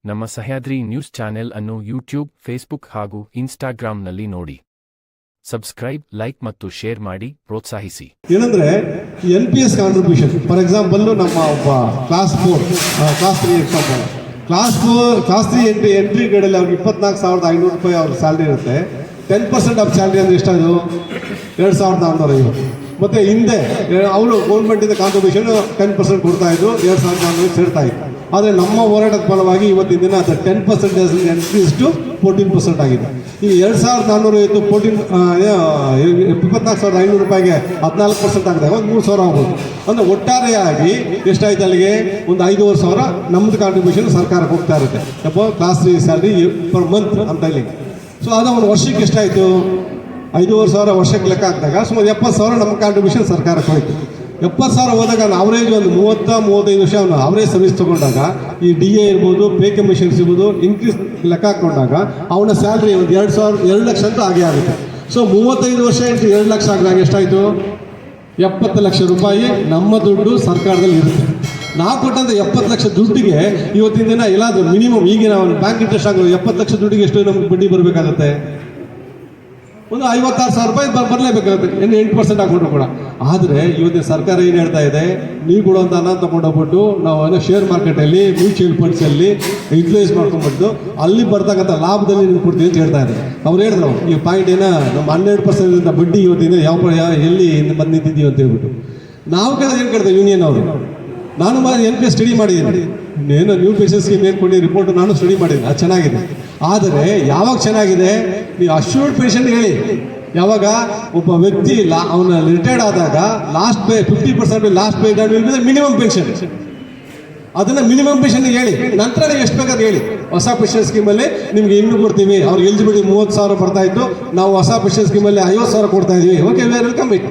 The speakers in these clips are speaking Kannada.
ನಮ್ಮ ಸಹ್ಯಾದ್ರಿ ನ್ಯೂಸ್ ಚಾನೆಲ್ ಅನ್ನು ಯೂಟ್ಯೂಬ್, ಫೇಸ್ಬುಕ್ ಹಾಗೂ ಇನ್ಸ್ಟಾಗ್ರಾಂನಲ್ಲಿ ನೋಡಿ. ಸಬ್ಸ್ಕ್ರೈಬ್, ಲೈಕ್ ಮತ್ತು ಶೇರ್ ಮಾಡಿ ಪ್ರೋತ್ಸಾಹಿಸಿ. ಏನಂದ್ರೆ NPS ಕಾಂಟ್ರಿಬ್ಯೂಷನ್, ಫಾರ್ ಎಕ್ಸಾಂಪಲ್ ನಮ್ಮ ಒಬ್ಬ class 4 class 3 example, class 3 entry ಗೇಡಲ್ಲಿ ಅವ್ರಿಗೆ 24,500 ರೂಪಾಯಿ ಅವ್ರ ಸ್ಯಾಲ್ರಿ ಇರುತ್ತೆ. 10% ಆಫ್ ಸ್ಯಾಲ್ರಿ ಅಂದರೆ ಎಷ್ಟದು? 2,450. ಮತ್ತು ಹಿಂದೆ ಅವರು ಗೌರ್ಮೆಂಟಿಂದ ಕಾಂಟ್ರಿಬ್ಯೂಷನ್ 10% ಕೊಡ್ತಾ ಇದ್ರು, 2,400 ಸೇರ್ತಾ ಇತ್ತು. ಆದರೆ ನಮ್ಮ ಹೋರಾಟದ ಫಲವಾಗಿ ಇವತ್ತಿನ ದಿನ ಅದು 10% ಇನ್ಕ್ರೀಸ್ ಟು 14% ಆಗಿದೆ. ಈ 2,400 ಇತ್ತು 24,500 ರೂಪಾಯಿಗೆ 14% ಆಗಿದಾಗ ಒಂದು 3,000 ಆಗ್ಬೋದು. ಅಂದರೆ ಒಟ್ಟಾರೆಯಾಗಿ ಎಷ್ಟಾಯ್ತು ಅಲ್ಲಿಗೆ? ಒಂದು 5,500 ನಮ್ಮದು ಕಾಂಟ್ರಿಬ್ಯೂಷನ್ ಸರ್ಕಾರಕ್ಕೆ ಹೋಗ್ತಾ ಇರುತ್ತೆ. ಕ್ಲಾಸ್ 3 ಸ್ಯಾಲ್ರಿ ಪರ್ ಮಂತ್ ಅಂತ ಇಲ್ಲಿ. ಸೊ ಅದು ಒಂದು ವರ್ಷಕ್ಕೆ ಎಷ್ಟಾಯಿತು? 5,500 ವರ್ಷಕ್ಕೆ ಲೆಕ್ಕ ಹಾಕಿದಾಗ ಸುಮಾರು 70,000 ನಮ್ಮ ಕಾಂಟ್ರಿಬ್ಯೂಷನ್ ಸರ್ಕಾರಕ್ಕೆ ಹೋಯಿತು. 70,000 ಹೋದಾಗ ಅವರೇಜ್ ಒಂದು 30-35 ವರ್ಷ ಅವನು ಅವರೇಜ್ ಸರ್ವಿಸ್ ತೊಗೊಂಡಾಗ ಈ DA ಇರ್ಬೋದು, ಪೇ ಕಮಿಷನ್ಸ್ ಇರ್ಬೋದು, ಇನ್ಕ್ರೀಸ್ ಲೆಕ್ಕ ಹಾಕೊಂಡಾಗ ಅವನ ಸ್ಯಾಲ್ರಿ ಒಂದು 2 ಲಕ್ಷ ಅಂತೂ ಆಗೇ ಆಗುತ್ತೆ. ಸೊ 35 ವರ್ಷ ಇಂಟು 2 ಲಕ್ಷ ಆಗಿದಾಗ ಎಷ್ಟಾಯಿತು? 70 ಲಕ್ಷ ರೂಪಾಯಿ ನಮ್ಮ ದುಡ್ಡು ಸರ್ಕಾರದಲ್ಲಿ ಇರುತ್ತೆ. ನಾವು ಕೊಟ್ಟಂಥ 70 ಲಕ್ಷ ದುಡ್ಡಿಗೆ ಇವತ್ತಿನ ದಿನ ಎಲ್ಲಾದರೂ ಮಿನಿಮಮ್ ಈಗಿನ ಒಂದು ಬ್ಯಾಂಕ್ ಇಂಟ್ರೆಸ್ಟ್ ಆಗೋ 70 ಲಕ್ಷ ದುಡ್ಡಿಗೆ ಎಷ್ಟು ನಮ್ಗೆ ಬಡ್ಡಿ ಬರಬೇಕಾಗುತ್ತೆ? ಒಂದು 56,000 ರೂಪಾಯಿ ಬರಲೇಬೇಕಾಗುತ್ತೆ, 8% ಹಾಕ್ಬಿಟ್ರು ಕೂಡ. ಆದರೆ ಇವತ್ತಿನ ಸರ್ಕಾರ ಏನು ಹೇಳ್ತಾ ಇದೆ? ನೀವು ಕೊಡುವಂಥ ಹಣ ತೊಗೊಂಡೋಗ್ಬಿಟ್ಟು ನಾವು ಶೇರ್ ಮಾರ್ಕೆಟಲ್ಲಿ, ಮ್ಯೂಚುವಲ್ ಫಂಡ್ಸಲ್ಲಿ ಇನ್ವೆಸ್ಟ್ ಮಾಡ್ಕೊಂಡ್ಬಿಟ್ಟು ಅಲ್ಲಿ ಬರ್ತಕ್ಕಂಥ ಲಾಭದಲ್ಲಿ ನೀವು ಕೊಡ್ತೀವಿ ಅಂತ ಹೇಳ್ತಾ ಇದ್ದಾರೆ. ಅವ್ರು ಹೇಳಿದ್ರು ಈ ಪಾಯಿಂಟ್ ಏನೋ ನಮ್ಮ 12% ಬಡ್ಡಿ ಇವತ್ತಿನ ಎಲ್ಲಿ ಬಂದು ನಿಂತಿದ್ದೀವಿ ಅಂತ ಹೇಳ್ಬಿಟ್ಟು ನಾವು ಏನು ಕೇಳ್ತೇವೆ ಯೂನಿಯನ್ ಅವರು. ನಾನು NPS ಸ್ಟಡಿ ಮಾಡಿದ್ದೀನಿ, ಏನು ನ್ಯೂ ಪೇಷನ್ ಸ್ಕೀಮ್ ಏನು ಕೊಡಿ ರಿಪೋರ್ಟ್ ನಾನು ಸ್ಟಡಿ ಮಾಡಿದ್ದೀನಿ, ಅದು ಚೆನ್ನಾಗಿದೆ. ಆದರೆ ಯಾವಾಗ ಚೆನ್ನಾಗಿದೆ? ನೀವು ಅಶ್ಯೂರ್ಡ್ ಪೆನ್ಷನ್ ಹೇಳಿ. ಯಾವಾಗ ಒಬ್ಬ ವ್ಯಕ್ತಿ ಅವನ ರಿಟೈರ್ಡ್ ಆದಾಗ last pay 50% last pay minimum pension, ಅದನ್ನು ಮಿನಿಮಮ್ ಪೆನ್ಷನ್ ಹೇಳಿ. ನಂತರ ನೀವು ಎಷ್ಟು ಬೇಕಾದ್ರೆ ಹೇಳಿ. ಹೊಸ ಪೆನ್ಷನ್ ಸ್ಕೀಮಲ್ಲಿ ನಿಮ್ಗೆ ಇನ್ನೂ ಕೊಡ್ತೀವಿ. ಅವ್ರಿಗೆ ಎಲಿಜಿಬಿಲಿಟಿ 30,000 ಬರ್ತಾ ಇತ್ತು, ನಾವು ಹೊಸ ಪೆನ್ಷನ್ ಸ್ಕೀಮಲ್ಲಿ 50,000 ಕೊಡ್ತಾ ಇದ್ವಿ. Okay, we are welcome it.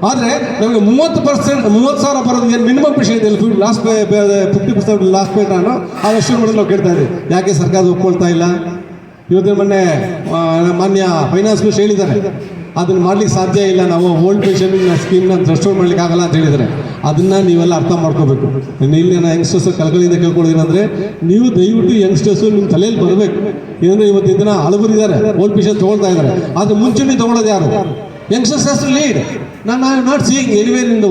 ಆದರೆ ನಮಗೆ 30,000 ಬರೋದು ಏನು ಮಿನಿಮಮ್ ಪೆನ್ಷನ್ ಇದೆ? ಲಾಸ್ಟ್ ಪೇ 50% ಲಾಸ್ಟ್ ಪೇ ನಾನು ಅದು ಅಶ್ಯೂರ್ ಮಾಡೋದು ನಾವು ಕೇಳ್ತಾ ಇದ್ದೀವಿ. ಯಾಕೆ ಸರ್ಕಾರ ಒಪ್ಕೊಳ್ತಾ ಇಲ್ಲ? ಇವತ್ತಿನ ಮೊನ್ನೆ ಮಾನ್ಯ ಫೈನಾನ್ಸ್ ಮಿನಿಸ್ಟರ್ ಹೇಳಿದ್ದಾರೆ ಅದನ್ನು ಮಾಡ್ಲಿಕ್ಕೆ ಸಾಧ್ಯ ಇಲ್ಲ, ನಾವು ಓಲ್ಡ್ ಪೆನ್ಷನ್ ಸ್ಕೀಮ್ನ ರೆಸ್ಟೋರ್ ಮಾಡ್ಲಿಕ್ಕೆ ಆಗಲ್ಲ ಅಂತ ಹೇಳಿದರೆ. ಅದನ್ನು ನೀವೆಲ್ಲ ಅರ್ಥ ಮಾಡ್ಕೋಬೇಕು. ಇಲ್ಲಿ ನಾನು ಯಂಗ್ಸ್ಟರ್ಸ್ ಕಳಕಳಿಯಿಂದ ಕೇಳ್ಕೊಳ್ಳೋದೇನೆಂದರೆ, ನೀವು ದಯವಿಟ್ಟು ಯಂಗ್ಸ್ಟರ್ಸು ನಿಮ್ಮ ತಲೆಯಲ್ಲಿ ಬರಬೇಕು. ಏನಂದರೆ ಇವತ್ತಿನ ದಿನ ಹಳಬರಿದ್ದಾರೆ, ಓಲ್ಡ್ ಪೆನ್ಷನ್ ತೊಗೊಳ್ತಾ ಇದ್ದಾರೆ. ಆದರೆ ಮುಂಚೂಣಿ ತೊಗೊಳ್ಳೋದು ಯಾರು? Youngsters has to lead. ನಾನು I am not seeing anywhere in the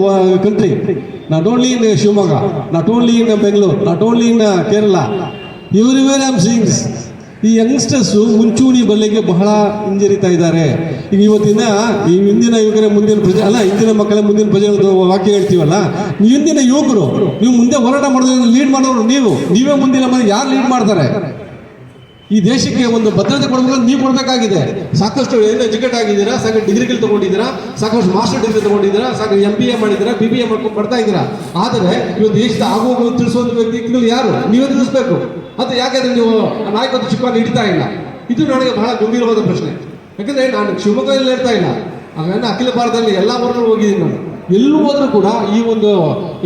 country, not only in Shivamogga, not only in Bengaluru, not only in Kerala, everywhere I am seeing this. ಈ ಯಂಗ್ಸ್ಟರ್ಸು ಮುಂಚೂಣಿ ಬಲ್ಲೆಗೆ ಬಹಳ ಹಿಂಜರಿತಾ ಇದ್ದಾರೆ. ಈಗ ಇವತ್ತಿನ ಈ ಹಿಂದಿನ ಯುವಕರೇ ಮುಂದಿನ ಪ್ರಜೆ ಅಲ್ಲ, ಹಿಂದಿನ ಮಕ್ಕಳೇ ಮುಂದಿನ ಪ್ರಜೆ ವಾಕ್ಯ ಹೇಳ್ತೀವಲ್ಲ, ಹಿಂದಿನ ಯುವಕರು ನೀವು ಮುಂದೆ ಹೋರಾಟ ಮಾಡೋದು, ಲೀಡ್ ಮಾಡೋರು ನೀವೇ ಮುಂದಿನ ಮನೆ ಯಾರು ಲೀಡ್ ಮಾಡ್ತಾರೆ? ಈ ದೇಶಕ್ಕೆ ಒಂದು ಭದ್ರತೆ ಕೊಡಬೇಕು, ನೀವು ಕೊಡಬೇಕಾಗಿದೆ. ಸಾಕಷ್ಟು ಏನು ಎಜುಕೇಟ್ ಆಗಿದ್ದೀರಾ, ಸಾಕಷ್ಟು ಡಿಗ್ರಿಗಳು ತೊಗೊಂಡಿದ್ದೀರಾ, ಸಾಕಷ್ಟು ಮಾಸ್ಟರ್ ಡಿಗ್ರಿ ತೊಗೊಂಡಿದ್ದೀರಾ, ಸಾಕಷ್ಟು MBA ಮಾಡಿದ್ದೀರಾ, BBA ಮಾಡ್ಕೊಂಡು ಬರ್ತಾ ಇದ್ದೀರಾ. ಆದರೆ ಇವತ್ತು ದೇಶದ ಆಗೋದು ತಿಳಿಸುವಂಥ ವ್ಯಕ್ತಿಗಳು ಯಾರು? ನೀವೇ ತಿಳಿಸ್ಬೇಕು. ಅದು ಯಾಕೆಂದ್ರೆ ನೀವು ನಾಯಕತ್ವ ಚಿಪ್ಪನ್ನು ಹಿಡಿತಾ ಇಲ್ಲ. ಇದು ನನಗೆ ಬಹಳ ಗಂಭೀರವಾದ ಪ್ರಶ್ನೆ. ಯಾಕಂದರೆ ನಾನು ಶಿವಮೊಗ್ಗದಲ್ಲಿ ಹೇಳ್ತಾ ಇಲ್ಲ, ಹಾಗಾಗಿ ಅಖಿಲ ಭಾರತದಲ್ಲಿ ಎಲ್ಲ ವರ್ಗಗಳು ಹೋಗಿದ್ದೀನಿ. ನಾನು ಎಲ್ಲೂ ಹೋದರೂ ಕೂಡ ಈ ಒಂದು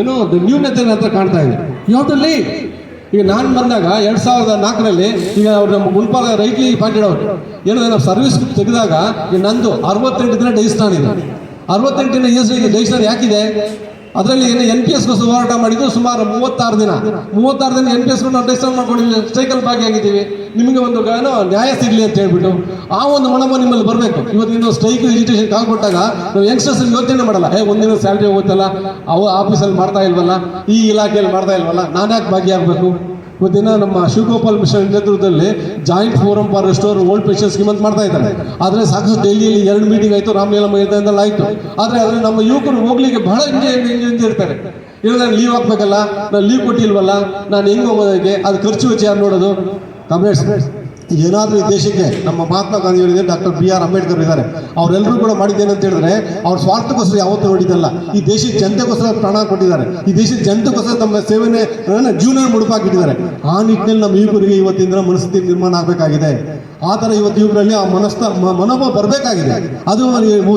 ಏನೋ ನ್ಯೂನತೆ ಹತ್ರ ಕಾಣ್ತಾ ಇದೆ. ಯಾವ್ದಲ್ಲಿ ಈಗ ನಾನು ಬಂದಾಗ 2004ರಲ್ಲಿ ಈಗ ಅವ್ರು ನಮ್ಮ ಮುನ್ಪಾಲ ರೈಟ್ಲಿ ಪಾಯಿಂಟೆಡ್ ಅವರು ಏನಂದರೆ ನಾವು ಸರ್ವಿಸ್ ತೆಗೆದಾಗ ಈಗ ನಂದು 68 ದಿನ ಡೈಸ್ಟಾನ್ ಇದೆ. 68 ದಿನ ಡೈಸ್ಟಾನ್ ಯಾಕಿದೆ? ಅದರಲ್ಲಿ ಏನು NPSಗೋಸ್ಕರ ಹೋರಾಟ ಮಾಡಿದ್ದು ಸುಮಾರು 36 ದಿನ NPS ನಾವು ಡೈಸ್ಟಾನ್ ಮಾಡ್ಕೊಂಡಿಲ್ಲ, ಸ್ಟ್ರೈಕಲ್ಲಿ ಭಾಗಿಯಾಗಿದ್ದೀವಿ. ನಿಮಗೆ ಒಂದು ನ್ಯಾಯ ಸಿಗಲಿ ಅಂತ ಹೇಳ್ಬಿಟ್ಟು ಆ ಒಂದು ಮನೋಭಾವ ನಿಮ್ಮಲ್ಲಿ ಬರಬೇಕು. ಇವತ್ತಿನ ಸ್ಟ್ರೈಕ್ ಎಜುಟೇಷನ್ ಕಾಲ್ ಕೊಟ್ಟಾಗ ನಾವು ಯಂಗ್ಸ್ಟರ್ಸ್ ಯೋಚನೆ ಮಾಡಲ್ಲ, ಒಂದಿನ ಸ್ಯಾಲ್ರಿ ಹೋಗುತ್ತಲ್ಲ, ಆಫೀಸಲ್ಲಿ ಮಾಡ್ತಾ ಇಲ್ವಲ್ಲ, ಈ ಇಲಾಖೆಯಲ್ಲಿ ಮಾಡ್ತಾ ಇಲ್ವಲ್ಲ, ನಾನು ಯಾಕೆ ಭಾಗಿಯಾಗಬೇಕು? ಇವತ್ತಿನ ನಮ್ಮ ಶಿವಗೋಪಾಲ್ ಮಿಶ್ರಾ ನೇತೃತ್ವದಲ್ಲಿ joint forum for restore old pension scheme ಅಂತ ಮಾಡ್ತಾ ಇದ್ದಾರೆ. ಆದರೆ ಸಾಕಷ್ಟು ಡೆಲ್ಲಿಯಲ್ಲಿ 2 ಮೀಟಿಂಗ್ ಆಯಿತು, ರಾಮಲೀಲಾ ಮೈದಾನದಲ್ಲಿ ಆಯಿತು. ಆದರೆ ಅದರಲ್ಲಿ ನಮ್ಮ ಯುವಕರು ಹೋಗ್ಲಿಕ್ಕೆ ಬಹಳ ಹಿಂಜರಿತಾರೆ. ಇಲ್ಲ, ನಾನು ಲೀವ್ ಹಾಕ್ಬೇಕಲ್ಲ, ನಾನು ಲೀವ್ ಕೊಟ್ಟಿಲ್ವಲ್ಲ, ನಾನು ಹೆಂಗೆ ಹೋಗೋದಕ್ಕೆ, ಅದು ಖರ್ಚು ವೆಚ್ಚ ಯಾರು ನೋಡೋದು? ಕಾಮ್ರೇಡ್ಸ್, ಏನಾದರೂ ಈ ದೇಶಕ್ಕೆ ನಮ್ಮ ಮಹಾತ್ಮ ಗಾಂಧಿ ಅವರಿದೆ, ಡಾಕ್ಟರ್ BR ಅಂಬೇಡ್ಕರ್ ಇದ್ದಾರೆ, ಅವರೆಲ್ಲರೂ ಕೂಡ ಮಾಡಿದ್ದೇನೆ ಅಂತ ಹೇಳಿದ್ರೆ ಅವ್ರ ಸ್ವಾರ್ಥಕ್ಕೋಸ್ಕರ ಯಾವತ್ತೂ ನೋಡಿದ್ದಲ್ಲ. ಈ ದೇಶದ ಜನತೆಗೋಸ್ಕರ ಪ್ರಾಣ ಕೊಟ್ಟಿದ್ದಾರೆ. ಈ ದೇಶದ ಜನತೆಗೋಸ್ಕರ ತಮ್ಮ ಸೇವೆನೇ ಜೀವನ ಮುಡುಪಾಕಿಟ್ಟಿದ್ದಾರೆ. ಆ ನಿಟ್ಟಿನಲ್ಲಿ ನಮ್ಮ ಯುವಕರಿಗೆ ಇವತ್ತಿನ ಮನಸ್ಥಿತಿ ನಿರ್ಮಾಣ ಆಗಬೇಕಾಗಿದೆ. ಆ ಥರ ಇವತ್ತು ಯುವಕರಲ್ಲಿ ಆ ಮನೋಭಾವ ಬರಬೇಕಾಗಿದೆ. ಅದು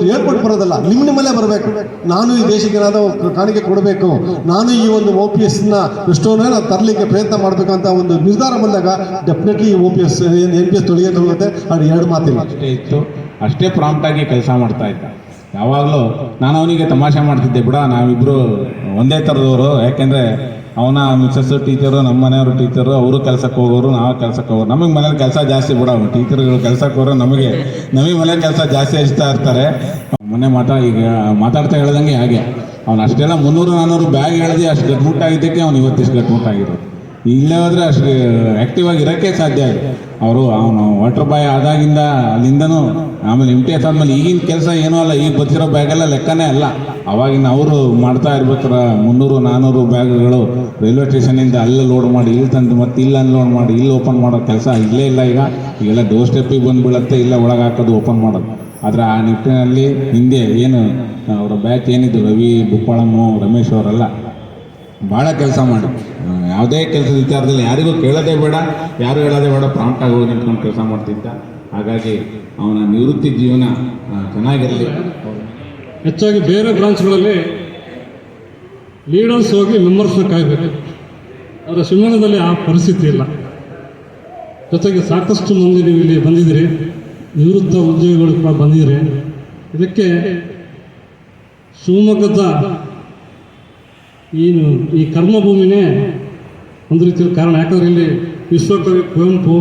ಹೇಳ್ಕೊಟ್ಟು ಬರೋದಲ್ಲ, ನಿಮ್ಮಲ್ಲೇ ಬರಬೇಕು. ನಾನು ಈ ದೇಶಕ್ಕೆ ಏನಾದರೂ ಕಾಣಿಕೆ ಕೊಡಬೇಕು, ನಾನು ಈ ಒಂದು OPSನ ಎಷ್ಟೋನ ತರಲಿಕ್ಕೆ ಪ್ರಯತ್ನ ಮಾಡಬೇಕಂತ ಒಂದು ನಿರ್ಧಾರ ಬಂದಾಗ ಡೆಫಿನೆಟ್ಲಿ OPS NPS ತೊಳೆಯುತ್ತೆ. ಅದು 2 ಮಾತಿಲ್ಲ. ಅಷ್ಟೇ ಇತ್ತು, ಅಷ್ಟೇ ಪ್ರಾಂಪ್ಟಾಗಿ ಕೆಲಸ ಮಾಡ್ತಾ ಇದ್ದ. ಯಾವಾಗಲೂ ನಾನು ಅವನಿಗೆ ತಮಾಷೆ ಮಾಡ್ತಿದ್ದೆ, ಬಿಡ ನಾವಿಬ್ಬರು ಒಂದೇ ಥರದವರು, ಯಾಕೆಂದರೆ ಅವನ ಮಿಸಸ್ ಟೀಚರು, ನಮ್ಮ ಮನೆಯವರು ಟೀಚರು, ಅವರು ಕೆಲಸಕ್ಕೆ ಹೋಗೋರು, ನಾವು ಕೆಲಸಕ್ಕೆ ಹೋಗೋರು. ನಮಗೆ ಮನೇಲಿ ಕೆಲಸ ಜಾಸ್ತಿ ಬಿಡೋರು, ಟೀಚರ್ಗಳು ಕೆಲಸಕ್ಕೆ ಹೋಗೋರು, ನಮಗೆ ಮನೇಲಿ ಕೆಲಸ ಜಾಸ್ತಿ ಹಚ್ತಾ ಇರ್ತಾರೆ. ಮೊನ್ನೆ ಮಾತಾಡ್ತಾ ಹೇಳ್ದಂಗೆ ಹಾಗೆ ಅವ್ನು ಅಷ್ಟೆಲ್ಲ 300-400 ಬ್ಯಾಗ್ ಹೇಳಿದೆ, ಅಷ್ಟು ಗಟ್ಮುಟ್ಟಾಗಿದ್ದಕ್ಕೆ ಅವ್ನು ಇವತ್ತಿಷ್ಟು ಗಟ್ಮುಟ್ಟಾಗಿರೋದು. ಇಲ್ಲೇ ಹೋದರೆ ಅಷ್ಟು ಆ್ಯಕ್ಟಿವ್ ಆಗಿ ಇರೋಕ್ಕೆ ಸಾಧ್ಯ ಇದೆ. ಅವನು ವಾಟರ್ ಬಾಯ್ ಆದಾಗಿಂದ ಅಲ್ಲಿಂದನೂ, ಆಮೇಲೆ MTS ಆದಮೇಲೆ ಈಗಿನ ಕೆಲಸ ಏನೂ ಅಲ್ಲ, ಈಗ ಬರ್ತಿರೋ ಬ್ಯಾಗೆಲ್ಲ ಲೆಕ್ಕನೇ ಅಲ್ಲ. ಅವಾಗಿನ ಅವರು ಮಾಡ್ತಾ ಇರ್ಬೇಕಾರೆ 300-400 ಬ್ಯಾಗ್ಗಳು ರೈಲ್ವೆ ಸ್ಟೇಷನಿಂದ ಅಲ್ಲೇ ಲೋಡ್ ಮಾಡಿ ಇಲ್ಲಿ ತಂದು ಮತ್ತೆ ಇಲ್ಲಿ ಅನ್ಲೋಡ್ ಮಾಡಿ ಇಲ್ಲಿ ಓಪನ್ ಮಾಡೋ ಕೆಲಸ ಇಲ್ಲೇ ಇಲ್ಲ. ಈಗೆಲ್ಲ ಡೋರ್ ಸ್ಟೆಪ್ಪಿಗೆ ಬಂದುಬೀಳುತ್ತೆ, ಇಲ್ಲೇ ಒಳಗೆ ಹಾಕೋದು, ಓಪನ್ ಮಾಡೋದು. ಆದರೆ ಆ ನಿಟ್ಟಿನಲ್ಲಿ ಹಿಂದೆ ಏನು ಅವರ ಬ್ಯಾಚ್ ಏನಿದ್ದು ರವಿ, ಬುಪ್ಪಳಮ್ಮು, ರಮೇಶ್ ಅವರೆಲ್ಲ ಭಾಳ ಕೆಲಸ ಮಾಡಿ ಯಾವುದೇ ಕೆಲಸದ ವಿಚಾರದಲ್ಲಿ ಯಾರಿಗೂ ಕೇಳೋದೇ ಬೇಡ, ಯಾರು ಹೇಳೋದೇ ಬೇಡ, ಪ್ರಾಂಪ್ಟಾಗಿ ಹೋಗಿ ನಿಂತ್ಕೊಂಡು ಕೆಲಸ ಮಾಡ್ತಿದ್ದ. ಹಾಗಾಗಿ ಅವನ ನಿವೃತ್ತಿ ಜೀವನ ಚೆನ್ನಾಗಿರಲಿ. ಹೆಚ್ಚಾಗಿ ಬೇರೆ ಬ್ರಾಂಚ್ಗಳಲ್ಲಿ ಲೀಡರ್ಸ್ ಹೋಗಿ ಮೆಂಬರ್ಸ್ನ ಕಾಯಬೇಕು. ಆದರೆ ಶಿವಮೊಗ್ಗದಲ್ಲಿ ಆ ಪರಿಸ್ಥಿತಿ ಇಲ್ಲ. ಜೊತೆಗೆ ಸಾಕಷ್ಟು ಮಂದಿ ನೀವು ಇಲ್ಲಿ ಬಂದಿದ್ದೀರಿ, ನಿವೃತ್ತ ಉದ್ಯೋಗಿಗಳು ಕೂಡ ಬಂದಿದ್ದೀರಿ. ಇದಕ್ಕೆ ಶಿವಮೊಗ್ಗದ ಈ ಕರ್ಮಭೂಮಿನೇ ಒಂದು ರೀತಿಯಲ್ಲಿ ಕಾರಣ. ಯಾಕಂದರೆ ಇಲ್ಲಿ ವಿಶ್ವಕವಿ ಕುವೆಂಪು,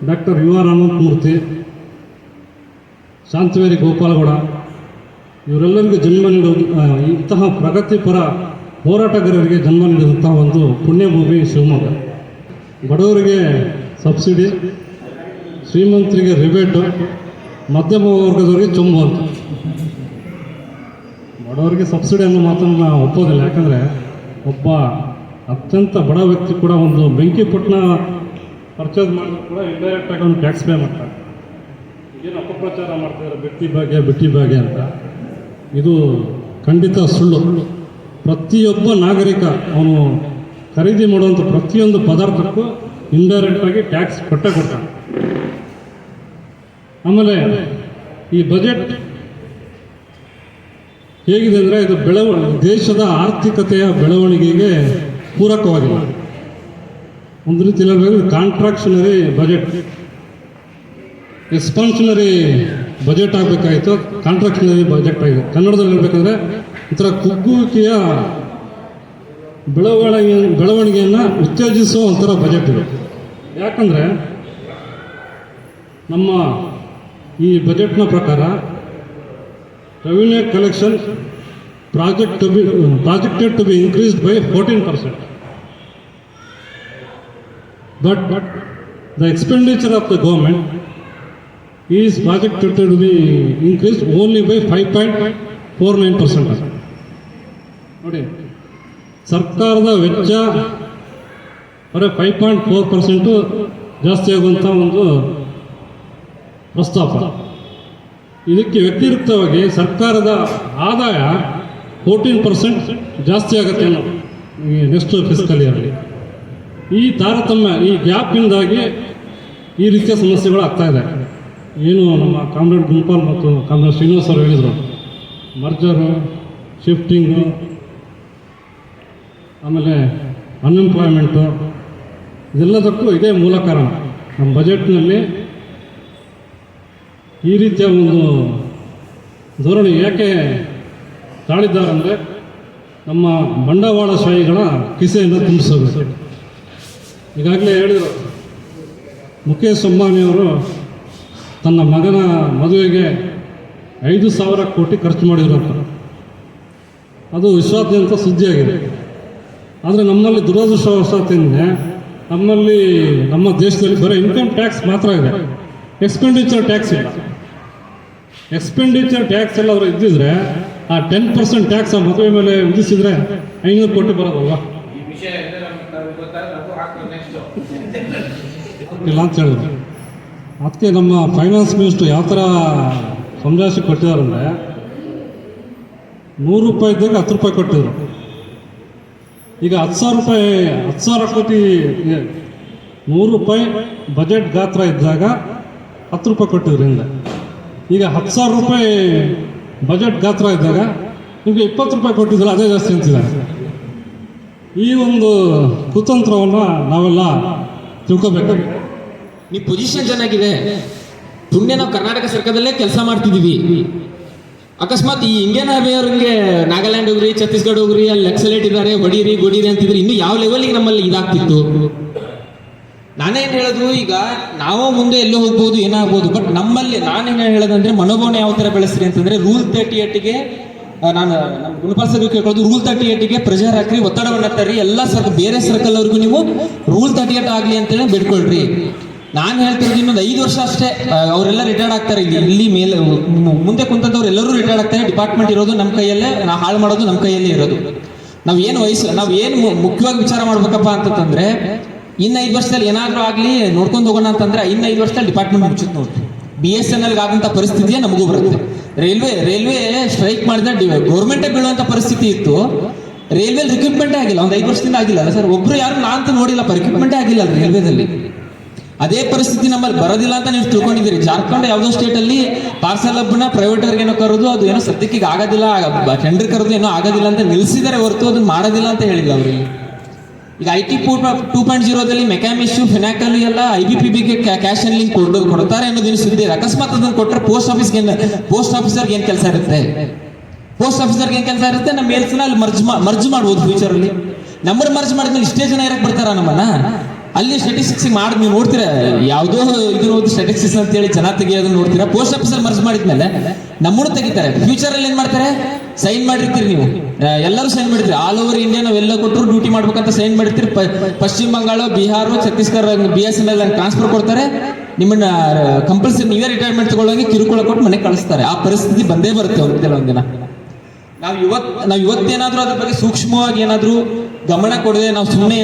ಡಾಕ್ಟರ್ UR ಅನಂತಮೂರ್ತಿ, ಶಾಂತವೇರಿ ಗೋಪಾಲಗೌಡ ಇವರೆಲ್ಲರಿಗೂ ಜನ್ಮ ನೀಡುವುದು, ಇಂತಹ ಪ್ರಗತಿಪರ ಹೋರಾಟಗಾರರಿಗೆ ಜನ್ಮ ನೀಡಿದಂತಹ ಒಂದು ಪುಣ್ಯಭೂಮಿ ಶಿವಮೊಗ್ಗ. ಬಡವರಿಗೆ ಸಬ್ಸಿಡಿ, ಶ್ರೀಮಂತರಿಗೆ ರಿಬೇಟು, ಮಧ್ಯಮ ವರ್ಗದವರಿಗೆ ಚೊಂಬು ಅಂತ. ಬಡವರಿಗೆ ಸಬ್ಸಿಡಿ ಅನ್ನೋ ಮಾತನ್ನು ನಾವು ಒಪ್ಪೋದಿಲ್ಲ. ಯಾಕಂದರೆ ಒಬ್ಬ ಅತ್ಯಂತ ಬಡ ವ್ಯಕ್ತಿ ಕೂಡ ಒಂದು ಬೆಂಕಿಪಟ್ಟಣ ಪರ್ಚೇಸ್ ಮಾಡಿದ್ರು ಕೂಡ ಇಂಡೈರೆಕ್ಟಾಗಿ ಒಂದು ಟ್ಯಾಕ್ಸ್ ಪೇ ಮಾಡ್ತಾರೆ. ಏನು ಅಪಪ್ರಚಾರ ಮಾಡ್ತಿದ್ದಾರೆ ಬಿಟ್ಟಿ ಭಾಗ್ಯ ಅಂತ, ಇದು ಖಂಡಿತ ಸುಳ್ಳು. ಪ್ರತಿಯೊಬ್ಬ ನಾಗರಿಕ ಅವನು ಖರೀದಿ ಮಾಡುವಂಥ ಪ್ರತಿಯೊಂದು ಪದಾರ್ಥಕ್ಕೂ ಇಂಡೈರೆಕ್ಟಾಗಿ ಟ್ಯಾಕ್ಸ್ ಕೊಡ್ತಾನೆ. ಆಮೇಲೆ ಈ ಬಜೆಟ್ ಹೇಗಿದೆ ಅಂದರೆ ಇದು ದೇಶದ ಆರ್ಥಿಕತೆಯ ಬೆಳವಣಿಗೆಗೆ ಪೂರಕವಾಗಿಲ್ಲ. ಒಂದು ರೀತಿಯಲ್ಲಿ ಕಾಂಟ್ರಾಕ್ಷನರಿ ಬಜೆಟ್, ಎಕ್ಸ್ಪಾನ್ಷನರಿ ಬಜೆಟ್ ಆಗಬೇಕಾಯಿತು, ಕಾಂಟ್ರಾಕ್ಷನರಿ ಬಜೆಟ್ ಆಗಿದೆ. ಕನ್ನಡದಲ್ಲಿ ಹೇಳಬೇಕಂದ್ರೆ ಒಂಥರ ಕುಗ್ಗುವಿಕೆಯ ಬೆಳವಣಿಗೆಯನ್ನು ಉತ್ತೇಜಿಸುವ ಒಂಥರ ಬಜೆಟ್ ಇದೆ. ಯಾಕಂದರೆ ನಮ್ಮ ಈ ಬಜೆಟ್ನ ಪ್ರಕಾರ revenue collection projected to be increased by 14%. But the expenditure of the government is projected to be increased only by 5.49%. ನೋಡಿ, ಸರ್ಕಾರದ ವೆಚ್ಚ ಬರೀ 5.4% ಜಾಸ್ತಿ ಆಗುವಂಥ ಒಂದು ಪ್ರಸ್ತಾಪ. ಇದಕ್ಕೆ ವ್ಯತಿರಿಕ್ತವಾಗಿ ಸರ್ಕಾರದ ಆದಾಯ 14% ಜಾಸ್ತಿ ಆಗುತ್ತೆ ಅನ್ನೋದು ಈ ನೆಕ್ಸ್ಟ್ ಫಿಸ್ಕಲ್ ಇಯರ್ಲಿ. ಈ ತಾರತಮ್ಯ, ಈ ಗ್ಯಾಪಿಂದಾಗಿ ಈ ರೀತಿಯ ಸಮಸ್ಯೆಗಳು ಆಗ್ತಾ ಇದೆ. ಏನು ನಮ್ಮ ಕಾಮ್ರೇಡ್ ಗುಂಪಾಲ್ ಮತ್ತು ಕಾಮ್ರೇಡ್ ಶ್ರೀನಿವಾಸ್ ಅವರು ಹೇಳಿದರು, ಮರ್ಜರು, ಶಿಫ್ಟಿಂಗು, ಆಮೇಲೆ ಅನ್ಎಂಪ್ಲಾಯ್ಮೆಂಟು, ಇದೆಲ್ಲದಕ್ಕೂ ಇದೇ ಮೂಲ ಕಾರಣ. ನಮ್ಮ ಬಜೆಟ್ನಲ್ಲಿ ಈ ರೀತಿಯ ಒಂದು ಧೋರಣೆ ಯಾಕೆ ತಾಳಿದ್ದಾರೆ ಅಂದರೆ ನಮ್ಮ ಬಂಡವಾಳಶಾಹಿಗಳ ಕಿಸೆಯನ್ನು ತುಂಬಿಸಬೇಕು. ಈಗಾಗಲೇ ಹೇಳಿದರು, ಮುಖೇಶ್ ಅಂಬಾನಿಯವರು ತನ್ನ ಮಗನ ಮದುವೆಗೆ 5,000 ಕೋಟಿ ಖರ್ಚು ಮಾಡಿದ್ರು ಅಂತ. ಅದು ವಿಶ್ವಾದ್ಯಂತ ಸುದ್ದಿಯಾಗಿದೆ. ಆದರೆ ನಮ್ಮಲ್ಲಿ ದುರದೃಷ್ಟವಶಾತ್ ನಮ್ಮ ದೇಶದಲ್ಲಿ ಬರೀ ಇನ್ಕಮ್ ಟ್ಯಾಕ್ಸ್ ಮಾತ್ರ ಇದೆ, ಎಕ್ಸ್ಪೆಂಡಿಚರ್ ಟ್ಯಾಕ್ಸ್ ಇಲ್ಲ. ಎಕ್ಸ್ಪೆಂಡಿಚರ್ ಟ್ಯಾಕ್ಸ್ ಎಲ್ಲ ಅವರು ಇದ್ದಿದ್ರೆ ಆ 10% ಟ್ಯಾಕ್ಸ್ ಆ ಮದುವೆ ಮೇಲೆ ವಿಧಿಸಿದ್ರೆ 500 ಕೋಟಿ ಬರೋದಲ್ವಾ ಇಲ್ಲ ಅಂತ ಹೇಳಿದ್ರು. ಅದಕ್ಕೆ ನಮ್ಮ ಫೈನಾನ್ಸ್ ಮಿನಿಸ್ಟ್ರು ಯಾವ ಥರ ಸಮಜಾಯಿಷಿ ಕೊಟ್ಟಿದ್ದಾರೆ ಅಂದರೆ, 100 ರೂಪಾಯಿ ಇದ್ದಾಗ 10 ರೂಪಾಯಿ ಕೊಟ್ಟಿದ್ರು. ಈಗ 10,000 ಕೋಟಿ 100 ರೂಪಾಯಿ ಬಜೆಟ್ ಗಾತ್ರ ಇದ್ದಾಗ 10 ರೂಪಾಯಿ ಕೊಟ್ಟಿದ್ರು ಹಿಂದೆ. ಈಗ 10,000 ರೂಪಾಯಿ ಬಜೆಟ್ ಗಾತ್ರ ಇದ್ದಾಗ ನಿಮಗೆ 20 ರೂಪಾಯಿ ಕೊಟ್ಟಿದ್ರು, ಅದೇ ಜಾಸ್ತಿ ಅಂತಿದ್ದಾರೆ. ಈ ಒಂದು ಕುತಂತ್ರವನ್ನು ನಾವೆಲ್ಲ ತಿಳ್ಕೋಬೇಕಾಗಿದೆ. ನಿಮ್ಮ ಪೊಸಿಷನ್ ಚೆನ್ನಾಗಿದೆ, ಪುಣ್ಯ ನಾವು ಕರ್ನಾಟಕ ಸರ್ಕಾರದಲ್ಲೇ ಕೆಲಸ ಮಾಡ್ತಿದ್ದೀವಿ. ಅಕಸ್ಮಾತ್ ಈ ಇಂಡಿಯನ್ ಆರ್ಮಿ ಅವ್ರಿಗೆ ನಾಗಾಲ್ಯಾಂಡ್ ಹೋಗ್ರಿ, ಛತ್ತೀಸ್ಗಢ ಹೋಗ್ರಿ, ಅಲ್ಲಿ ನಕ್ಸಲೈಟ್ ಇದ್ದಾರೆ, ಹೊಡೀರಿ ಗೊಡೀರಿ ಅಂತಿದ್ರೆ ಇನ್ನು ಯಾವ ಲೆವೆಲ್ಗೆ ನಮ್ಮಲ್ಲಿ ಇದಾಗ್ತಿತ್ತು. ನಾನೇನು ಹೇಳೋದು, ಈಗ ನಾವು ಮುಂದೆ ಎಲ್ಲೋ ಹೋಗ್ಬೋದು, ಏನಾಗ್ಬೋದು, ಬಟ್ ನಮ್ಮಲ್ಲಿ ನಾನೇನು ಹೇಳೋದಂದ್ರೆ ಮನೋಭಾವನೆ ಯಾವ ಥರ ಬೆಳೆಸ್ರಿ ಅಂತಂದ್ರೆ ರೂಲ್ 38ಗೆ ನಾನು ನಮ್ಮ ಗುಣಪಾಲ್ ಸರ್ ಕೇಳ್ಕೊಳ್ಳೋದು, ರೂಲ್ 38ಗೆ ಪ್ರೆಷರ್ ಹಾಕ್ರಿ, ಒತ್ತಡವನ್ನು ಹಾಕ್ತಾರ್ರಿ, ಎಲ್ಲ ಬೇರೆ ಸರ್ಕಲ್ ಅವ್ರಿಗೂ ನೀವು ರೂಲ್ 38 ಆಗಲಿ ಅಂತೇಳಿ ಬಿಡ್ಕೊಳ್ರಿ. ನಾನು ಹೇಳ್ತಿರೋದು ಇನ್ನೊಂದು 5 ವರ್ಷ ಅಷ್ಟೇ, ಅವರೆಲ್ಲ ರಿಟೈರ್ಡ್ ಆಗ್ತಾರೆ. ಇಲ್ಲಿ ಮೇಲೆ ಮುಂದೆ ಕುಂತವ್ರು ಎಲ್ಲರೂ ರಿಟೈರ್ಡ್ ಆಗ್ತಾರೆ. ಡಿಪಾರ್ಟ್ಮೆಂಟ್ ಇರೋದು ನಮ್ಮ ಕೈಯಲ್ಲೇ, ನಾವು ಹಾಳು ಮಾಡೋದು ನಮ್ಮ ಕೈಯಲ್ಲೇ ಇರೋದು. ನಾವೇನು ಮುಖ್ಯವಾಗಿ ವಿಚಾರ ಮಾಡ್ಬೇಕಪ್ಪ ಅಂತಂದ್ರೆ, ಇನ್ನು 5 ವರ್ಷದಲ್ಲಿ ಏನಾದರೂ ಆಗಲಿ ನೋಡ್ಕೊಂಡು ಹೋಗೋಣ ಅಂತಂದ್ರೆ, ಇನ್ನು 5 ವರ್ಷದಲ್ಲಿ ಡಿಪಾರ್ಟ್ಮೆಂಟ್ ಮುಚ್ಚುತ್ತೆ ನೋಡ್ರಿ. BSNL ಆದಂಥ ಪರಿಸ್ಥಿತಿಯೇ ನಮಗೂ ಬರುತ್ತೆ. ರೈಲ್ವೆ ಸ್ಟ್ರೈಕ್ ಮಾಡಿದ್ರೆ ಗೌರ್ಮೆಂಟೇ ಬೀಳುವಂಥ ಪರಿಸ್ಥಿತಿ ಇತ್ತು. ರೈಲ್ವೆ ರಿಕ್ರೂಟ್ಮೆಂಟೇ ಆಗಿಲ್ಲ, ಒಂದು 5 ವರ್ಷದಿಂದ ಆಗಿಲ್ಲ ಅಲ್ಲ ಸರ್. ಒಬ್ರು ಯಾರು ನಾನಂತೂ ನೋಡಿಲ್ಲಪ್ಪ, ರಿಕ್ರೂಟ್ಮೆಂಟೇ ಆಗಿಲ್ಲ ರೈಲ್ವೇದಲ್ಲಿ. ಅದೇ ಪರಿಸ್ಥಿತಿ ನಮ್ಮಲ್ಲಿ ಬರೋದಿಲ್ಲ ಅಂತ ನೀವು ತಿಳ್ಕೊಂಡಿದ್ದೀರಿ. ಜಾರ್ಖಂಡ್ ಯಾವುದೋ ಸ್ಟೇಟಲ್ಲಿ ಪಾರ್ಸಲ್ ಹಬ್ಬನ ಪ್ರೈವೇಟರ್ಗೆ ಏನೋ ಕರೋದು, ಅದು ಏನೋ ಸದ್ಯಕ್ಕೆ ಈಗ ಆಗೋದಿಲ್ಲ, ಟೆಂಡರ್ ಕರೋದು ಏನೋ ಆಗೋದಿಲ್ಲ ಅಂತ ನಿಲ್ಲಿಸಿದರೆ ಹೊರತು ಅದನ್ನು ಮಾಡೋದಿಲ್ಲ ಅಂತ ಹೇಳಿಲ್ಲ ಅವರಿಗೆ. ಈಗ IT 2.0ದಲ್ಲಿ ಮೆಕ್ಯಾಮಿಶು, ಫಿನಾಕಲ್ ಎಲ್ಲ IBPBಗೆ ಕ್ಯಾಶ್ ಹ್ಯಾಂಡ್ಲಿಂಗ್ ಕೊಡ್ತಾರೆ ಅನ್ನೋದೇನು ಸುದ್ದಿ. ಅಕಸ್ಮಾತ್ ಅದನ್ನು ಕೊಟ್ಟರೆ ಪೋಸ್ಟ್ ಆಫೀಸರ್ಗೆ ಏನು ಕೆಲಸ ಇರುತ್ತೆ? ಪೋಸ್ಟ್ ಆಫೀಸರ್ಗೆ ಏನು ಕೆಲಸ ಇರುತ್ತೆ? ನಮ್ಮ ಮೇಲ್ಸ್ನ ಅಲ್ಲಿ ಮರ್ಜ್ ಮಾಡ್ಬೋದು ಫ್ಯೂಚರಲ್ಲಿ. ನಂಬರ್ ಮರ್ಜ್ ಮಾಡಿದ್ಮೇಲೆ ಇಷ್ಟೇ ಜನ ಇರಕ್ಕೆ ಬರ್ತಾರ ನಮ್ಮನ್ನ? ಅಲ್ಲಿ ಸ್ಟ್ಯಾಟಿಸ್ಟಿಕ್ಸ್ ಮಾಡಿ ನೀವು ನೋಡ್ತೀರಾ, ಯಾವುದೋ ಇದನ್ನ ಓದಿ ಸ್ಟ್ಯಾಟಿಸ್ಟಿಕ್ಸ್ ಅಂತೇಳಿ ಜನ ತೆಗಿಯೋದನ್ನ ನೋಡ್ತೀರಾ. ಪೋಸ್ಟ್ ಆಫೀಸರ್ ಮರ್ಜ್ ಮಾಡಿದ್ಮೇಲೆ ನಮ್ಮನ್ನು ತೆಗಿತಾರೆ. ಫ್ಯೂಚರಲ್ಲಿ ಏನು ಮಾಡ್ತಾರೆ? ಸೈನ್ ಮಾಡಿರ್ತೀರಿ ನೀವು, ಎಲ್ಲರೂ ಸೈನ್ ಮಾಡಿರ್ತೀರಿ. ಆಲ್ ಓವರ್ ಇಂಡಿಯಾ ನಾವೆಲ್ಲ ಕೊಟ್ಟರು ಡ್ಯೂಟಿ ಮಾಡ್ಬೇಕಂತ ಸೈನ್ ಮಾಡಿರ್ತೀರಿ. ಪಶ್ಚಿಮ ಬಂಗಾಳ, ಬಿಹಾರ, ಛತ್ತೀಸ್ಗಢ BSNL ಟ್ರಾನ್ಸ್ಫರ್ ಕೊಡ್ತಾರೆ. ನಿಮ್ಮನ್ನ ಕಂಪಲ್ಸರಿ ನೀವೇ ರಿಟೈರ್ಮೆಂಟ್ ತಗೊಳ್ಳೋಂಗೆ ಕಿರುಕುಳ ಕೊಟ್ಟು ಮನೆಗೆ ಕಳಿಸ್ತಾರೆ. ಆ ಪರಿಸ್ಥಿತಿ ಬಂದೇ ಬರುತ್ತೆ ಒಂದಿನ. ನಾವು ಇವತ್ತೇನಾದ್ರೂ ಅದ್ರ ಬಗ್ಗೆ ಸೂಕ್ಷ್ಮವಾಗಿ ಏನಾದರೂ ಗಮನ ಕೊಡದೆ ನಾವು ಸುಮ್ಮನೆ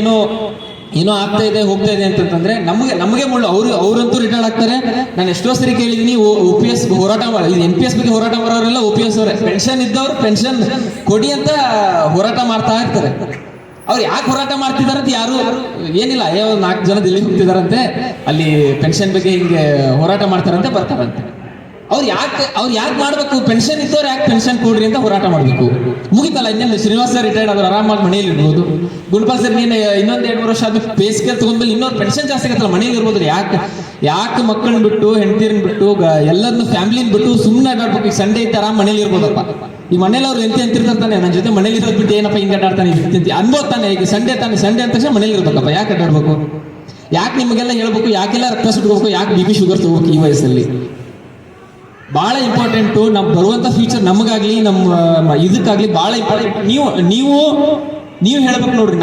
ಏನೋ ಆಗ್ತಾ ಇದೆ ಹೋಗ್ತಾ ಇದೆ ಅಂತಂದ್ರೆ ನಮಗೆ ಮುಳ್ಳು. ಅವರಂತೂ ರಿಟೈರ್ಡ್ ಆಗ್ತಾರೆ. ನಾನು ಎಷ್ಟೋ ಸರಿ ಕೇಳಿದೀನಿ, OPS ಹೋರಾಟ ಇದು NPS ಬಗ್ಗೆ ಹೋರಾಟ ಮಾಡೋರೆಲ್ಲ OPS ಅವರೇ. ಪೆನ್ಷನ್ ಇದ್ದವ್ರು ಪೆನ್ಷನ್ ಕೊಡಿ ಅಂತ ಹೋರಾಟ ಮಾಡ್ತಾ ಇರ್ತಾರೆ. ಅವ್ರು ಯಾಕೆ ಹೋರಾಟ ಮಾಡ್ತಿದಾರೆ ಅಂತ ಯಾರು ಏನಿಲ್ಲ, 4 ಜನ ದಿಲ್ಲಿ ಹೋಗ್ತಿದಾರಂತೆ, ಅಲ್ಲಿ ಪೆನ್ಷನ್ ಬಗ್ಗೆ ಹಿಂಗೆ ಹೋರಾಟ ಮಾಡ್ತಾರಂತೆ, ಬರ್ತಾರಂತೆ. ಅವ್ರು ಯಾಕೆ ಮಾಡ್ಬೇಕು? ಪೆನ್ಷನ್ ಇದ್ದವ್ರು ಯಾಕೆ ಪೆನ್ಷನ್ ಕೊಡ್ರಿ ಅಂತ ಹೋರಾಟ ಮಾಡಬೇಕು? ಮುಗಿತಲ್ಲ, ಇನ್ನೇನು ಶ್ರೀನಿವಾಸ ಸರ್ ರಿಟೈರ್ಡ್ ಆದ್ರೆ ಆರಾಮಾಗಿ ಮನೇಲಿ ಇರ್ಬೋದು. ಗುಣಪಾಲ್ ಸರ್ ನೀನು ಇನ್ನೊಂದು 2-3 ವರ್ಷ ಆದ್ಮೇಲೆ ಪೇ ಸ್ಕೇಲ್ ತಗೊಂಡ್ಮೇಲೆ ಇನ್ನೊಂದು ಪೆನ್ಷನ್ ಜಾಸ್ತಿ ಆಗತ್ತಲ್ಲ, ಮನೇಲಿ ಇರ್ಬೋದು. ಯಾಕೆ ಮಕ್ಕಳನ್ನ ಬಿಟ್ಟು, ಹೆಂಡತಿರನ್ನ ಬಿಟ್ಟು, ಎಲ್ಲರನ್ನು ಫ್ಯಾಮಿಲಿನ ಬಿಟ್ಟು ಸುಮ್ಮನೆ ಅಡ್ಡಾಡ್ಬೇಕು? ಈಗ ಸಂಡೇ ಇತ್ತು ಆರಾಮ್ ಮನೇಲಿ ಇರ್ಬೋದಪ್ಪ. ಈ ಮನೇಲಿ ಅವ್ರು ಅಂತಿರ್ತಾನೆ, ನನ್ನ ಜೊತೆ ಮನೇಲಿ ಇರೋದು ಬಿಟ್ಟು ಏನಪ್ಪ ಹಿಂಗೆ ಅಡ್ಡಾಡ್ತಾನೆ ಅನ್ಬೋದು ತಾನೆ. ಈಗ ಸಂಡೇ ಅಂದ ತಕ್ಷಣ ಮನೇಲಿ ಇರ್ಬೇಕಪ್ಪ, ಯಾಕೆ ಅಡ್ಡಾಡ್ಬೇಕು? ಯಾಕೆ ನಿಮಗೆಲ್ಲ ಹೇಳ್ಬೇಕು? ಯಾಕೆಲ್ಲ ರಕ್ತ ಸುಟ್ಕೋಬೇಕು? ಯಾಕೆ BP ಶುಗರ್ ತಗೋಬೇಕು ಈ ವಯಸ್ಸಲ್ಲಿ? ಭಾಳ ಇಂಪಾರ್ಟೆಂಟು. ನಮ್ಮ ಬರುವಂಥ ಫ್ಯೂಚರ್ ನಮಗಾಗ್ಲಿ, ನಮ್ಮ ಇದಕ್ಕಾಗ್ಲಿ ಭಾಳ ಇಂಪಾರ್ಟೆಂಟ್. ನೀವು ಹೇಳ್ಬೇಕು ನೋಡ್ರಿ.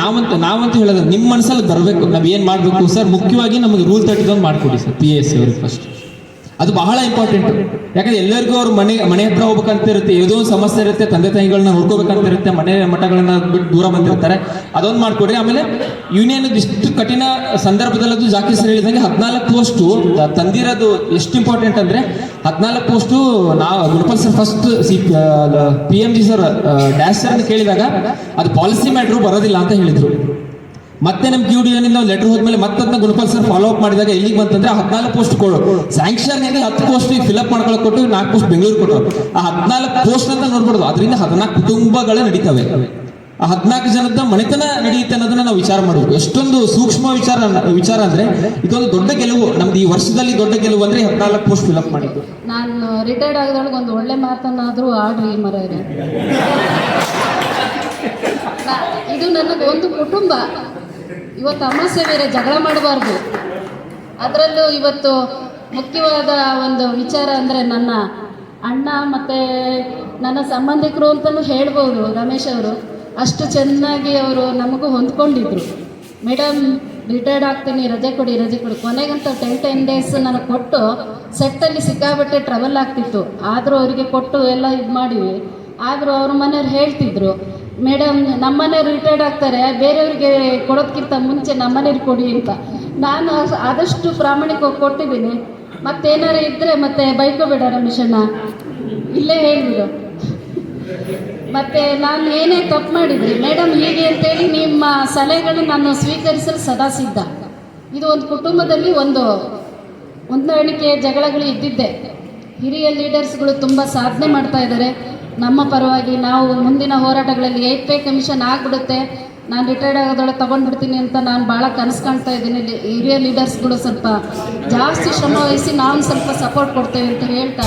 ನಾವಂತೂ ಹೇಳೋದು ನಿಮ್ಮ ಮನಸ್ಸಲ್ಲಿ ಬರಬೇಕು. ನಾವು ಏನು ಮಾಡಬೇಕು ಸರ್? ಮುಖ್ಯವಾಗಿ ನಮಗೆ ರೂಲ್ 31 ಮಾಡಿಕೊಡಿ ಸರ್, PSC ಅವ್ರಿಗೆ ಫಸ್ಟ್. ಅದು ಬಹಳ ಇಂಪಾರ್ಟೆಂಟ್. ಯಾಕಂದ್ರೆ ಎಲ್ಲರಿಗೂ ಅವ್ರು ಮನೆ ಹತ್ರ ಹೋಗ್ಬೇಕಂತ ಇರುತ್ತೆ, ಏನೋ ಒಂದು ಸಮಸ್ಯೆ ಇರುತ್ತೆ, ತಂದೆ ತಾಯಿಗಳನ್ನ ನೋಡ್ಕೋಬೇಕಂತ ಇರುತ್ತೆ, ಮಠಗಳನ್ನ ಬಿಟ್ಟು ದೂರ ಬಂದಿರ್ತಾರೆ. ಅದೊಂದು ಮಾಡ್ಕೊಡ್ರಿ. ಆಮೇಲೆ ಯೂನಿಯನ್ ಇಷ್ಟು ಕಠಿಣ ಸಂದರ್ಭದಲ್ಲದು ಜಾಕಿ ಸರ್ ಹೇಳಿದಂಗೆ 14 ಪೋಸ್ಟು ತಂದಿರೋದು ಎಷ್ಟು ಇಂಪಾರ್ಟೆಂಟ್ ಅಂದ್ರೆ, 14 ಪೋಸ್ಟು ನಾವು Gunapal sir first PMG sir dash sir ಕೇಳಿದಾಗ ಅದು ಪಾಲಿಸಿ ಮ್ಯಾಟ್ರು ಬರೋದಿಲ್ಲ ಅಂತ ಹೇಳಿದ್ರು. ಮತ್ತೆ ನಮ್ಮ QDN ನಾವು ಲೆಟರ್ ಹೋದ್ಮೇಲೆ ಮತ್ತೆ ಗುಣಪಾಲ್ ಸರ್ ಫಾಲೋ ಅಪ್ ಮಾಡಿದಾಗ ಎಲ್ಲಿಗೆ ಬಂತಂದ್ರೆ 14 ಪೋಸ್ಟ್ ಕೊಡು ಸ್ಯಾಂಕ್ಷನ್ 10 ಪೋಸ್ಟ್ ಫಿಲ್ಅಪ್ ಮಾಡ್ಕೊಳಕ್ ಕೊಟ್ಟು 4 ಪೋಸ್ಟ್ ಬೆಂಗಳೂರು ಕೊಟ್ಟರು. ಆ 14 ಪೋಸ್ಟ್ ಅಂತ ನೋಡ್ಬಾರ್ದು, ಅದರಿಂದ 14 ಕುಟುಂಬಗಳು ನಡೀತವೆ. ಆ 14 ಜನದ ಮನೆತನ ನಡೆಯುತ್ತೆ ಅನ್ನೋದನ್ನ ನಾವು ವಿಚಾರ ಮಾಡಬೇಕು. ಎಷ್ಟೊಂದು ಸೂಕ್ಷ್ಮ ವಿಚಾರ ಅಂದ್ರೆ ಇದೊಂದು ದೊಡ್ಡ ಗೆಲುವು ನಮ್ದು. ಈ ವರ್ಷದಲ್ಲಿ ದೊಡ್ಡ ಗೆಲುವು ಅಂದ್ರೆ 14 ಪೋಸ್ಟ್ ಫಿಲ್ಅಪ್ ಮಾಡಿದ್ದು. ನಾನು ರಿಟೈರ್ಡ್ ಆಗೋದ್ರೊಳಗೆ ಒಂದು ಒಳ್ಳೆ ಮಾತನ್ನಾದ್ರೂ ಆಡ್ರಿ ಮರೆಯರೆ. ಇದು ನನಗೆ ಒಂದು ಕುಟುಂಬ. ಇವತ್ತು ಅಮಾಸೆ ಬೇರೆ, ಜಗಳ ಮಾಡಬಾರ್ದು. ಅದರಲ್ಲೂ ಇವತ್ತು ಮುಖ್ಯವಾದ ಒಂದು ವಿಚಾರ ಅಂದರೆ ನನ್ನ ಅಣ್ಣ ಮತ್ತು ನನ್ನ ಸಂಬಂಧಿಕರು ಅಂತಲೂ ಹೇಳ್ಬೋದು. ರಮೇಶ್ ಅವರು ಅಷ್ಟು ಚೆನ್ನಾಗಿ ಅವರು ನಮಗೂ ಹೊಂದ್ಕೊಂಡಿದ್ರು. ಮೇಡಮ್ ರಿಟೈರ್ಡ್ ಆಗ್ತೀನಿ, ರಜೆ ಕೊಡಿ. ಕೊನೆಗಂತ 10 ಡೇಸ್ ನನಗೆ ಕೊಟ್ಟು ಸೆಟ್ಟಲ್ಲಿ ಸಿಕ್ಕಾಬಟ್ಟೆ ಟ್ರಬಲ್ ಆಗ್ತಿತ್ತು. ಆದರೂ ಅವರಿಗೆ ಕೊಟ್ಟು ಎಲ್ಲ ಇದು ಮಾಡಿವಿ. ಆದರೂ ಅವ್ರ ಮನೆಯವ್ರು ಹೇಳ್ತಿದ್ರು, ಮೇಡಮ್ ನಮ್ಮನೆಯವ್ರು ರಿಟೈರ್ಡ್ ಆಗ್ತಾರೆ, ಬೇರೆಯವ್ರಿಗೆ ಕೊಡೋದಕ್ಕಿಂತ ಮುಂಚೆ ನಮ್ಮನೆಯವ್ರಿಗೆ ಕೊಡಿ ಅಂತ. ನಾನು ಆದಷ್ಟು ಪ್ರಾಮಾಣಿಕವಾಗಿ ಕೊಟ್ಟಿದ್ದೀನಿ. ಮತ್ತೇನಾರು ಇದ್ದರೆ ಮತ್ತೆ ಬೈಕೋಬೇಡ ರಮೇಶಣ್ಣ, ಇಲ್ಲೇ ಹೇಳಿಬಿಡು. ಮತ್ತು ನಾನು ಏನೇ ತಪ್ಪು ಮಾಡಿದ್ರಿ ಮೇಡಮ್ ಹೀಗೆ ಅಂತೇಳಿ ನಿಮ್ಮ ಸಲಹೆಗಳನ್ನು ನಾನು ಸ್ವೀಕರಿಸಲು ಸದಾ ಸಿದ್ಧ. ಇದು ಒಂದು ಕುಟುಂಬದಲ್ಲಿ ಒಂದು ಹೊಂದಾಣಿಕೆ ಜಗಳಗಳು ಇದ್ದಿದ್ದೆ. ಹಿರಿಯ ಲೀಡರ್ಸ್ಗಳು ತುಂಬ ಸಾಧನೆ ಮಾಡ್ತಾ ಇದ್ದಾರೆ ನಮ್ಮ ಪರವಾಗಿ. ನಾವು ಮುಂದಿನ ಹೋರಾಟಗಳಲ್ಲಿ 8 ಪೇ ಕಮಿಷನ್ ಆಗಿಬಿಡುತ್ತೆ, ನಾನು ರಿಟೈರ್ಡ್ ಆಗೋದೊಳಗೆ ತೊಗೊಂಡ್ಬಿಡ್ತೀನಿ ಅಂತ ನಾನು ಭಾಳ ಕನಸು ಕಾಣ್ತಾ ಇದ್ದೀನಿ. ಹಿರಿಯ ಲೀಡರ್ಸ್ಗಳು ಸ್ವಲ್ಪ ಜಾಸ್ತಿ ಶ್ರಮ ವಹಿಸಿ ನಾವು ಸ್ವಲ್ಪ ಸಪೋರ್ಟ್ ಕೊಡ್ತೇವೆ ಅಂತ ಹೇಳ್ತಾ